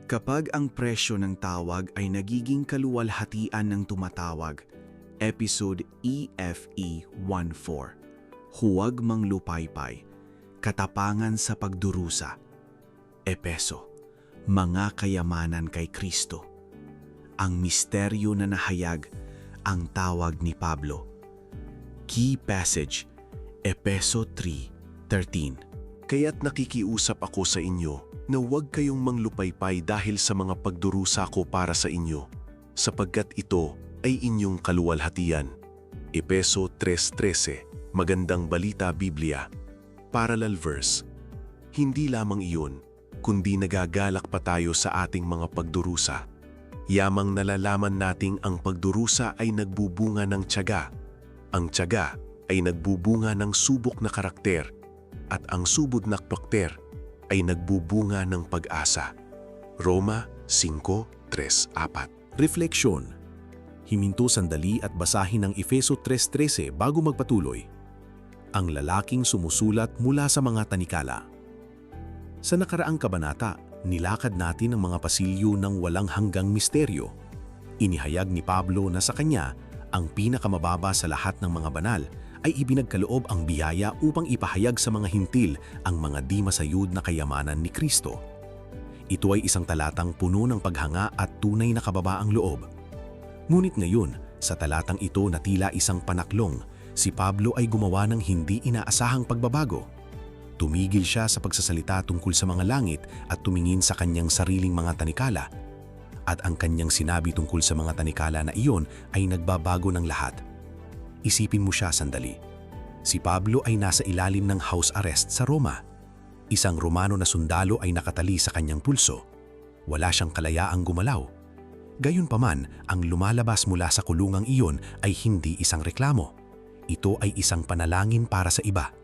Kapag ang presyo ng tawag ay nagiging kaluwalhatian ng tumatawag, Episode EFE 14. Huwag manglupaypay, katapangan sa pagdurusa. Epeso, mga kayamanan kay Kristo. Ang misteryo na nahayag, ang tawag ni Pablo. Key passage, Epeso 3:13. Kaya't nakikiusap ako sa inyo na huwag kayong manglupaypay dahil sa mga pagdurusa ko para sa inyo, sapagkat ito ay inyong kaluwalhatian. Epeso 3:13, Magandang Balita Biblia. Parallel verse. Hindi lamang iyon, kundi nagagalak pa tayo sa ating mga pagdurusa. Yamang nalalaman nating ang pagdurusa ay nagbubunga ng tiyaga. Ang tiyaga ay nagbubunga ng subok na karakter, at ang subod na karakter ay nagbubunga ng pag-asa. Roma 5:3-4. Refleksyon. Himinto sandali at basahin ang Efeso 3:13 bago magpatuloy. Ang lalaking sumusulat mula sa mga tanikala. Sa nakaraang kabanata, nilakad natin ang mga pasilyo ng walang hanggang misteryo. Inihayag ni Pablo na sa kanya, ang pinakamababa sa lahat ng mga banal ay ibinagkaloob ang biyaya upang ipahayag sa mga hintil ang mga di masayod na kayamanan ni Kristo. Ito ay isang talatang puno ng paghanga at tunay na kababaang loob. Ngunit ngayon, sa talatang ito na tila isang panaklong, si Pablo ay gumawa ng hindi inaasahang pagbabago. Tumigil siya sa pagsasalita tungkol sa mga langit at tumingin sa kanyang sariling mga tanikala. At ang kanyang sinabi tungkol sa mga tanikala na iyon ay nagbabago ng lahat. Isipin mo siya sandali. Si Pablo ay nasa ilalim ng house arrest sa Roma. Isang Romano na sundalo ay nakatali sa kanyang pulso. Wala siyang kalayaang gumalaw. Gayunpaman, ang lumalabas mula sa kulungang iyon ay hindi isang reklamo. Ito ay isang panalangin para sa iba.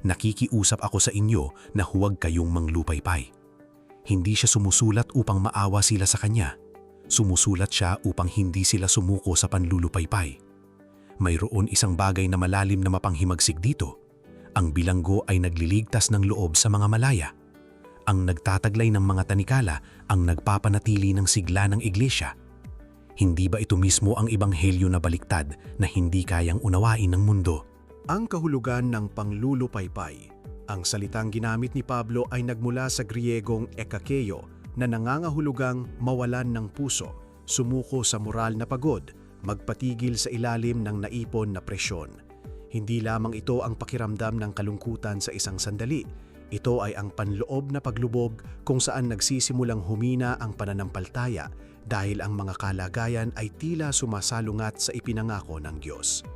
Nakikiusap ako sa inyo na huwag kayong manglupaypay. Hindi siya sumusulat upang maawa sila sa kanya. Sumusulat siya upang hindi sila sumuko sa panlulupaypay. Mayroon isang bagay na malalim na mapanghimagsik dito. Ang bilanggo ay nagliligtas ng loob sa mga malaya. Ang nagtataglay ng mga tanikala ang nagpapanatili ng sigla ng iglesia. Hindi ba ito mismo ang ebanghelyo na baliktad na hindi kayang unawain ng mundo? Ang kahulugan ng panglulupaypay. Ang salitang ginamit ni Pablo ay nagmula sa Griegong ekakeyo na nangangahulugang mawalan ng puso, sumuko sa moral na pagod, magpatigil sa ilalim ng naipon na presyon. Hindi lamang ito ang pakiramdam ng kalungkutan sa isang sandali. Ito ay ang panloob na paglubog kung saan nagsisimulang humina ang pananampalataya dahil ang mga kalagayan ay tila sumasalungat sa ipinangako ng Diyos.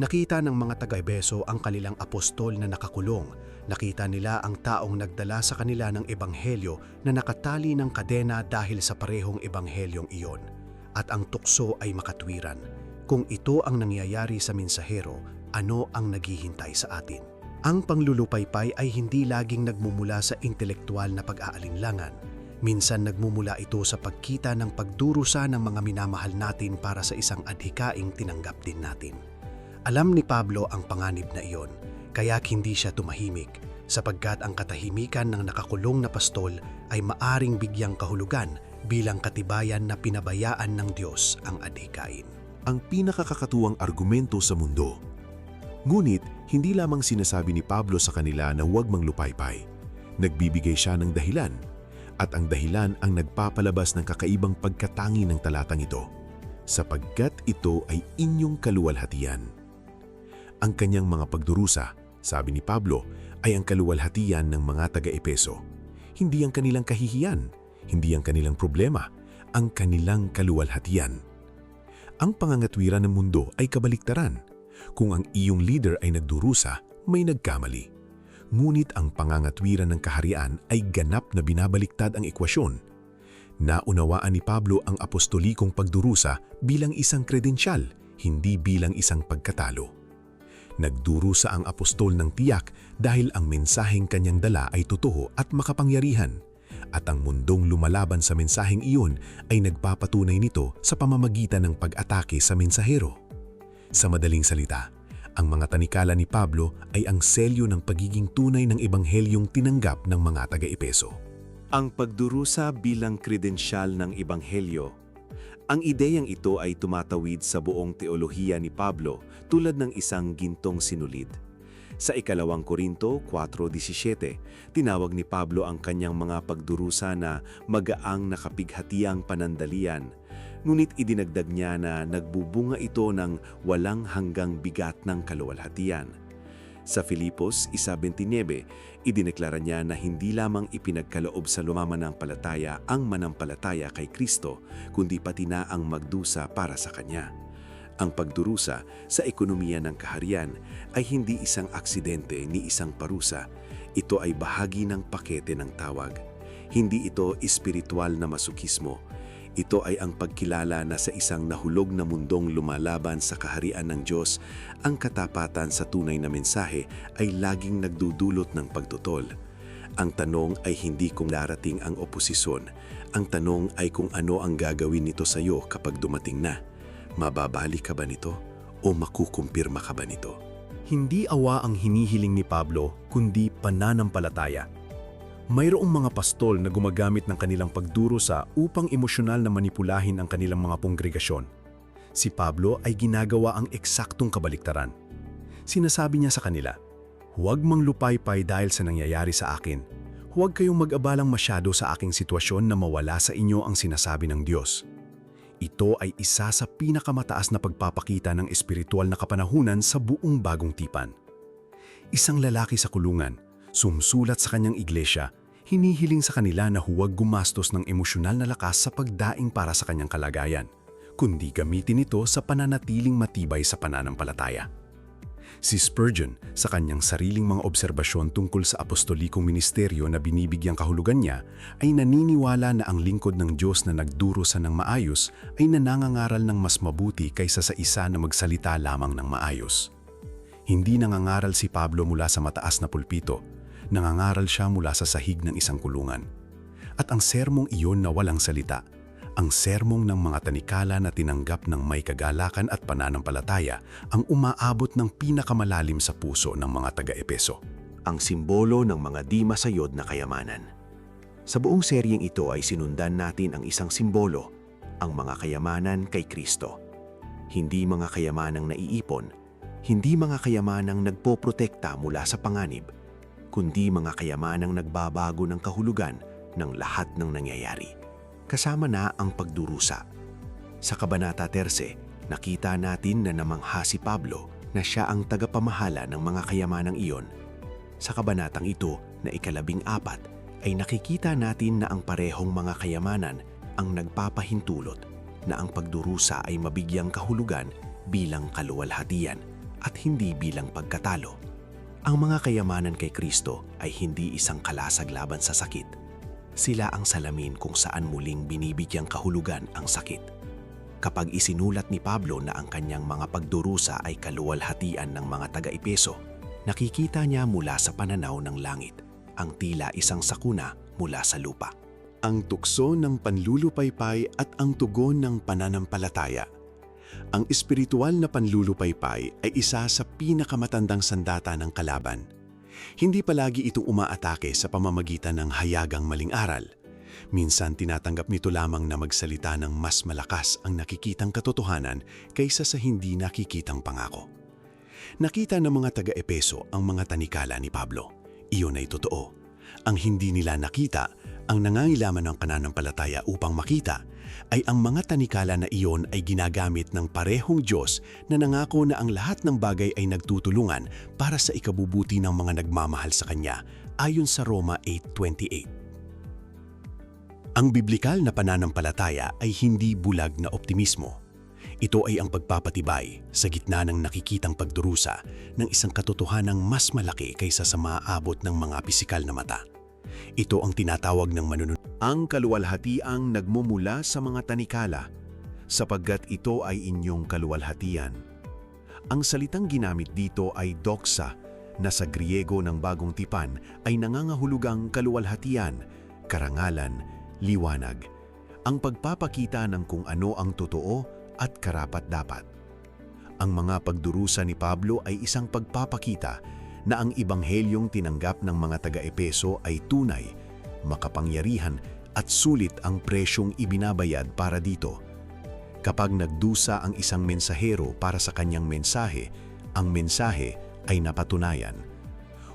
Nakita ng mga taga-Epeso ang kanilang apostol na nakakulong. Nakita nila ang taong nagdala sa kanila ng ebanghelyo na nakatali ng kadena dahil sa parehong ebanghelyong iyon. At ang tukso ay makatwiran. Kung ito ang nangyayari sa mensahero, ano ang naghihintay sa atin? Ang panglulupaypay ay hindi laging nagmumula sa intelektual na pag-aalinlangan. Minsan nagmumula ito sa pagkita ng pagdurusa ng mga minamahal natin para sa isang adhikaing tinanggap din natin. Alam ni Pablo ang panganib na iyon, kaya hindi siya tumahimik, sapagkat ang katahimikan ng nakakulong na pastol ay maaring bigyang kahulugan bilang katibayan na pinabayaan ng Diyos ang adhikain. Ang pinakakatuwang argumento sa mundo. Ngunit, hindi lamang sinasabi ni Pablo sa kanila na huwag manglupaypay. Nagbibigay siya ng dahilan. At ang dahilan ang nagpapalabas ng kakaibang pagkatangi ng talatang ito, sapagkat ito ay inyong kaluwalhatian. Ang kanyang mga pagdurusa, sabi ni Pablo, ay ang kaluwalhatian ng mga taga-Epeso. Hindi ang kanilang kahihiyan, hindi ang kanilang problema, ang kanilang kaluwalhatian. Ang pangangatwiran ng mundo ay kabaliktaran. Kung ang iyong leader ay nagdurusa, may nagkamali. Ngunit ang pangangatwiran ng kaharian ay ganap na binabaliktad ang ekwasyon. Naunawaan ni Pablo ang apostolikong pagdurusa bilang isang kredensyal, hindi bilang isang pagkatalo. Nagdurusa ang apostol ng tiyak dahil ang mensaheng kanyang dala ay totoo at makapangyarihan. At ang mundong lumalaban sa mensaheng iyon ay nagpapatunay nito sa pamamagitan ng pag-atake sa mensahero. Sa madaling salita, ang mga tanikala ni Pablo ay ang selyo ng pagiging tunay ng ebanghelyong tinanggap ng mga taga-Epeso. Ang pagdurusa bilang kredensyal ng Ebanghelyo. Ang ideyang ito ay tumatawid sa buong teolohiya ni Pablo tulad ng isang gintong sinulid. Sa ikalawang Korinto 4:17, tinawag ni Pablo ang kanyang mga pagdurusa na magaang nakapighatiang panandalian. Ngunit idinagdag niya na nagbubunga ito ng walang hanggang bigat ng kaluwalhatian. Sa Filipos 1:29, idineklara niya na hindi lamang ipinagkaloob sa lumamanampalataya ang manampalataya kay Kristo, kundi pati na ang magdusa para sa Kanya. Ang pagdurusa sa ekonomiya ng kaharian ay hindi isang aksidente ni isang parusa. Ito ay bahagi ng pakete ng tawag. Hindi ito espiritual na masukismo. Ito ay ang pagkilala na sa isang nahulog na mundong lumalaban sa kaharian ng Diyos, ang katapatan sa tunay na mensahe ay laging nagdudulot ng pagtutol. Ang tanong ay hindi kung darating ang oposisyon. Ang tanong ay kung ano ang gagawin nito sa iyo kapag dumating na. Mababalik ka ba nito o makukumpirma ka ba nito? Hindi awa ang hinihiling ni Pablo, kundi pananampalataya. Mayroong mga pastol na gumagamit ng kanilang pagdurusa upang emosyonal na manipulahin ang kanilang mga kongregasyon. Si Pablo ay ginagawa ang eksaktong kabaliktaran. Sinasabi niya sa kanila, "Huwag manglupaypay dahil sa nangyayari sa akin. Huwag kayong mag-abalang masyado sa aking sitwasyon na mawala sa inyo ang sinasabi ng Diyos." Ito ay isa sa pinakamataas na pagpapakita ng espiritual na kapanahunan sa buong bagong tipan. Isang lalaki sa kulungan, sumsulat sa kanyang iglesia, hinihiling sa kanila na huwag gumastos ng emosyonal na lakas sa pagdaing para sa kanyang kalagayan, kundi gamitin ito sa pananatiling matibay sa pananampalataya. Si Spurgeon, sa kanyang sariling mga obserbasyon tungkol sa apostolikong ministeryo na binibigyang kahulugan niya, ay naniniwala na ang lingkod ng Diyos na nagdurusa ng maayos ay nangangaral ng mas mabuti kaysa sa isa na magsalita lamang ng maayos. Hindi nangangaral si Pablo mula sa mataas na pulpito, nangangaral siya mula sa sahig ng isang kulungan. At ang sermong iyon na walang salita, ang sermong ng mga tanikala na tinanggap ng may kagalakan at pananampalataya ang umaabot ng pinakamalalim sa puso ng mga taga-Epeso. Ang simbolo ng mga di masayod na kayamanan. Sa buong seryeng ito ay sinundan natin ang isang simbolo, ang mga kayamanan kay Kristo. Hindi mga kayamanang naiipon, hindi mga kayamanang nagpoprotekta mula sa panganib, kundi mga kayamanang nagbabago ng kahulugan ng lahat ng nangyayari. Kasama na ang pagdurusa. Sa Kabanata 13, nakita natin na namangha si Pablo na siya ang tagapamahala ng mga kayamanang iyon. Sa kabanatang ito na 14 ay nakikita natin na ang parehong mga kayamanan ang nagpapahintulot na ang pagdurusa ay mabigyang kahulugan bilang kaluwalhatian at hindi bilang pagkatalo. Ang mga kayamanan kay Kristo ay hindi isang kalasag laban sa sakit. Sila ang salamin kung saan muling binibigyang kahulugan ang sakit. Kapag isinulat ni Pablo na ang kanyang mga pagdurusa ay kaluwalhatian ng mga taga-Epeso, nakikita niya mula sa pananaw ng langit, ang tila isang sakuna mula sa lupa. Ang tukso ng panlulupaypay at ang tugon ng pananampalataya. Ang espiritual na panlulupaypay ay isa sa pinakamatandang sandata ng kalaban. Hindi palagi itong umaatake sa pamamagitan ng hayagang maling aral. Minsan tinatanggap nito lamang na magsalita ng mas malakas ang nakikitang katotohanan kaysa sa hindi nakikitang pangako. Nakita ng mga taga-Epeso ang mga tanikala ni Pablo. Iyon ay totoo. Ang hindi nila nakita, ang nangangailangan ng pananampalataya upang makita, ay ang mga tanikala na iyon ay ginagamit ng parehong Diyos na nangako na ang lahat ng bagay ay nagtutulungan para sa ikabubuti ng mga nagmamahal sa Kanya, ayon sa Roma 8:28. Ang biblikal na pananampalataya ay hindi bulag na optimismo. Ito ay ang pagpapatibay sa gitna ng nakikitang pagdurusa ng isang katotohanang mas malaki kaysa sa maaabot ng mga pisikal na mata. Ito ang tinatawag ng manununod. Ang kaluwalhatiang nagmumula sa mga tanikala, sapagkat ito ay inyong kaluwalhatian. Ang salitang ginamit dito ay doxa, na sa Griego ng Bagong Tipan ay nangangahulugang kaluwalhatian, karangalan, liwanag. Ang pagpapakita ng kung ano ang totoo at karapat-dapat. Ang mga pagdurusa ni Pablo ay isang pagpapakita na ang ibanghelyong tinanggap ng mga taga-Epeso ay tunay, makapangyarihan at sulit ang presyong ibinabayad para dito. Kapag nagdusa ang isang mensahero para sa kanyang mensahe, ang mensahe ay napatunayan.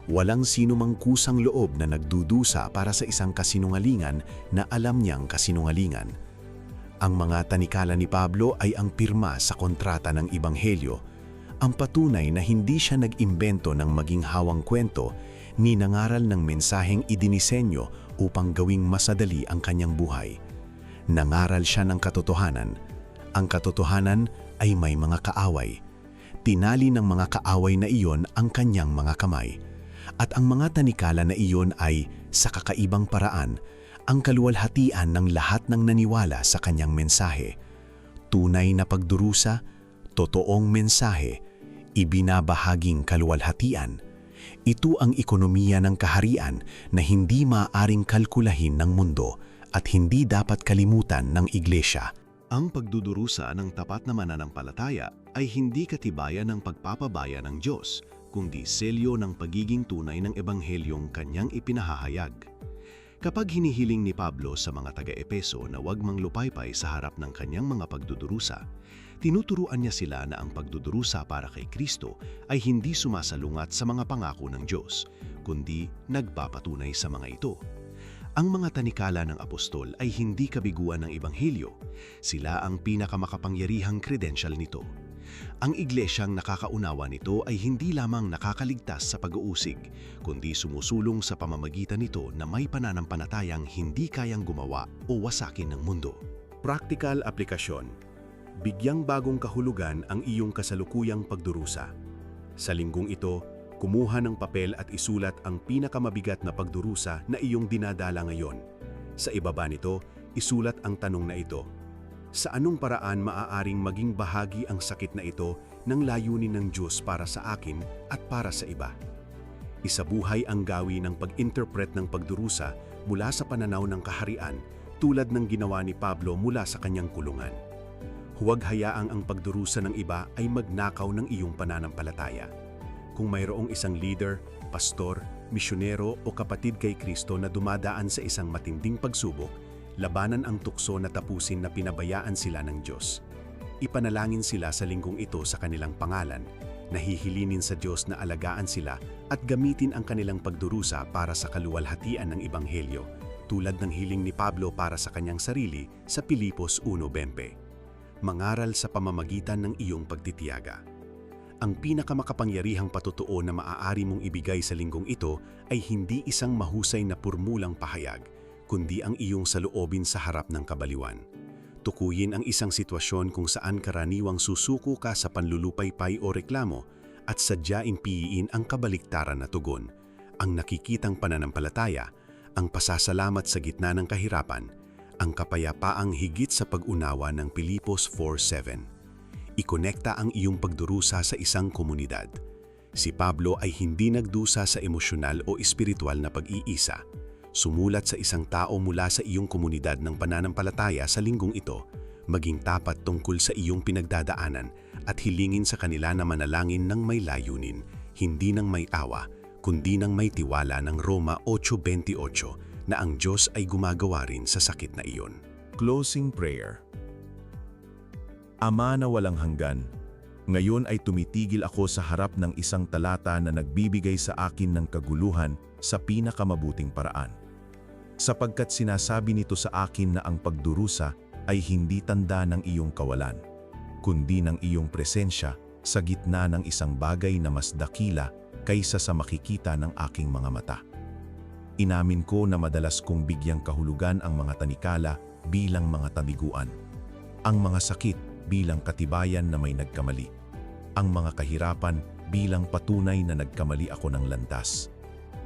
Walang sinumang kusang loob na nagdudusa para sa isang kasinungalingan na alam niyang kasinungalingan. Ang mga tanikala ni Pablo ay ang pirma sa kontrata ng Ebanghelyo, ang patunay na hindi siya nag-imbento ng maging hawang kwento ni nangaral ng mensaheng idinisenyo upang gawing masadali ang kanyang buhay. Nangaral siya ng katotohanan. Ang katotohanan ay may mga kaaway. Tinali ng mga kaaway na iyon ang kanyang mga kamay. At ang mga tanikala na iyon ay, sa kakaibang paraan, ang kaluwalhatian ng lahat ng naniwala sa kanyang mensahe. Tunay na pagdurusa, totoong mensahe, ibinabahaging kaluwalhatian. Ito ang ekonomiya ng kaharian na hindi maaaring kalkulahin ng mundo at hindi dapat kalimutan ng iglesia. Ang pagdudurusa ng tapat na mananampalataya ay hindi katibayan ng pagpapabaya ng Diyos, kundi selyo ng pagiging tunay ng Ebanghelyong kanyang ipinahahayag. Kapag hinihiling ni Pablo sa mga taga-Epeso na huwag manglupaypay sa harap ng kanyang mga pagdudurusa, tinuturuan niya sila na ang pagdudurusa para kay Kristo ay hindi sumasalungat sa mga pangako ng Diyos, kundi nagpapatunay sa mga ito. Ang mga tanikala ng apostol ay hindi kabiguan ng Ebanghelyo. Sila ang pinakamakapangyarihang credential nito. Ang iglesyang nakakaunawa nito ay hindi lamang nakakaligtas sa pag-uusig, kundi sumusulong sa pamamagitan nito na may pananampalatayang hindi kayang gumawa o wasakin ng mundo. Praktikal aplikasyon. Bigyang bagong kahulugan ang iyong kasalukuyang pagdurusa. Sa linggong ito, kumuha ng papel at isulat ang pinakamabigat na pagdurusa na iyong dinadala ngayon. Sa ibaba nito, isulat ang tanong na ito. Sa anong paraan maaaring maging bahagi ang sakit na ito ng layunin ng Diyos para sa akin at para sa iba? Isabuhay ang gawi ng pag-interpret ng pagdurusa mula sa pananaw ng kaharian tulad ng ginawa ni Pablo mula sa kanyang kulungan. Huwag hayaang ang pagdurusa ng iba ay magnakaw ng iyong pananampalataya. Kung mayroong isang leader, pastor, misyonero o kapatid kay Kristo na dumadaan sa isang matinding pagsubok, labanan ang tukso na tapusin na pinabayaan sila ng Diyos. Ipanalangin sila sa linggong ito sa kanilang pangalan, nahihilinin sa Diyos na alagaan sila at gamitin ang kanilang pagdurusa para sa kaluwalhatian ng Ebanghelyo, tulad ng hiling ni Pablo para sa kanyang sarili sa Pilipos 1:20. Mangaral sa pamamagitan ng iyong pagtitiyaga. Ang pinakamakapangyarihang patutuo na maaari mong ibigay sa linggong ito ay hindi isang mahusay na purmulang pahayag, kundi ang iyong saloobin sa harap ng kabaliwan. Tukuyin ang isang sitwasyon kung saan karaniwang susuko ka sa panlulupaypay o reklamo at sadyaing piiin ang kabaliktaran na tugon, ang nakikitang pananampalataya, ang pasasalamat sa gitna ng kahirapan, ang kapayapaang higit sa pag-unawa ng Pilipos 4:7. Ikonekta ang iyong pagdurusa sa isang komunidad. Si Pablo ay hindi nagdusa sa emosyonal o espiritual na pag-iisa. Sumulat sa isang tao mula sa iyong komunidad ng pananampalataya sa linggong ito, maging tapat tungkol sa iyong pinagdadaanan at hilingin sa kanila na manalangin ng may layunin, hindi ng may awa, kundi ng may tiwala ng Roma 8:28 na ang Diyos ay gumagawa rin sa sakit na iyon. Closing Prayer. Ama na walang hanggan, ngayon ay tumitigil ako sa harap ng isang talata na nagbibigay sa akin ng kaguluhan sa pinakamabuting paraan. Sapagkat sinasabi nito sa akin na ang pagdurusa ay hindi tanda ng iyong kawalan, kundi ng iyong presensya sa gitna ng isang bagay na mas dakila kaysa sa makikita ng aking mga mata. Inamin ko na madalas kong bigyang kahulugan ang mga tanikala bilang mga tabiguan, ang mga sakit bilang katibayan na may nagkamali, ang mga kahirapan bilang patunay na nagkamali ako ng landas.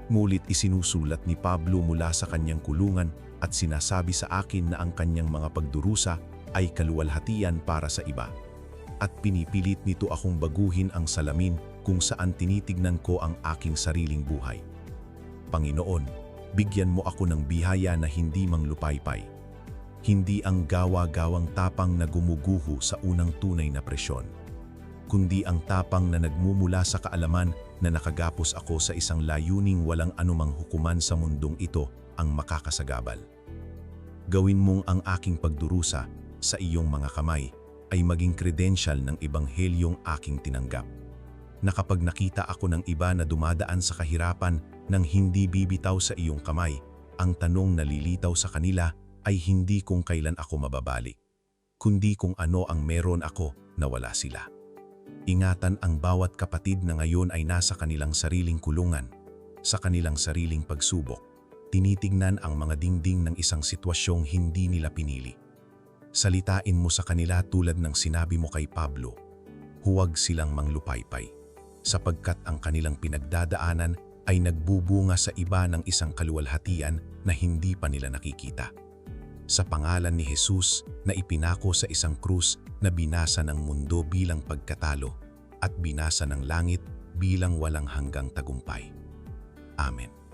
Ngunit isinusulat ni Pablo mula sa kanyang kulungan at sinasabi sa akin na ang kanyang mga pagdurusa ay kaluwalhatian para sa iba. At pinipilit nito akong baguhin ang salamin kung saan tinitignan ko ang aking sariling buhay. Panginoon, bigyan mo ako ng biyaya na hindi manglupaypay. Hindi ang gawa-gawang tapang na gumuguho sa unang tunay na presyon, kundi ang tapang na nagmumula sa kaalaman na nakagapos ako sa isang layuning walang anumang hukuman sa mundong ito ang makakasagabal. Gawin mong ang aking pagdurusa sa iyong mga kamay ay maging credential ng ebanghelyong aking tinanggap. Na kapag nakita ako ng iba na dumadaan sa kahirapan nang hindi bibitaw sa iyong kamay, ang tanong na lilitaw sa kanila ay hindi kung kailan ako mababalik, kundi kung ano ang meron ako na wala sila. Ingatan ang bawat kapatid na ngayon ay nasa kanilang sariling kulungan, sa kanilang sariling pagsubok. Tinitignan ang mga dingding ng isang sitwasyong hindi nila pinili. Salitain mo sa kanila tulad ng sinabi mo kay Pablo, huwag silang manglupaypay, sapagkat ang kanilang pinagdadaanan ay nagbubunga sa iba ng isang kaluwalhatian na hindi pa nila nakikita. Sa pangalan ni Jesus na ipinako sa isang krus na binasa ng mundo bilang pagkatalo at binasa ng langit bilang walang hanggang tagumpay. Amen.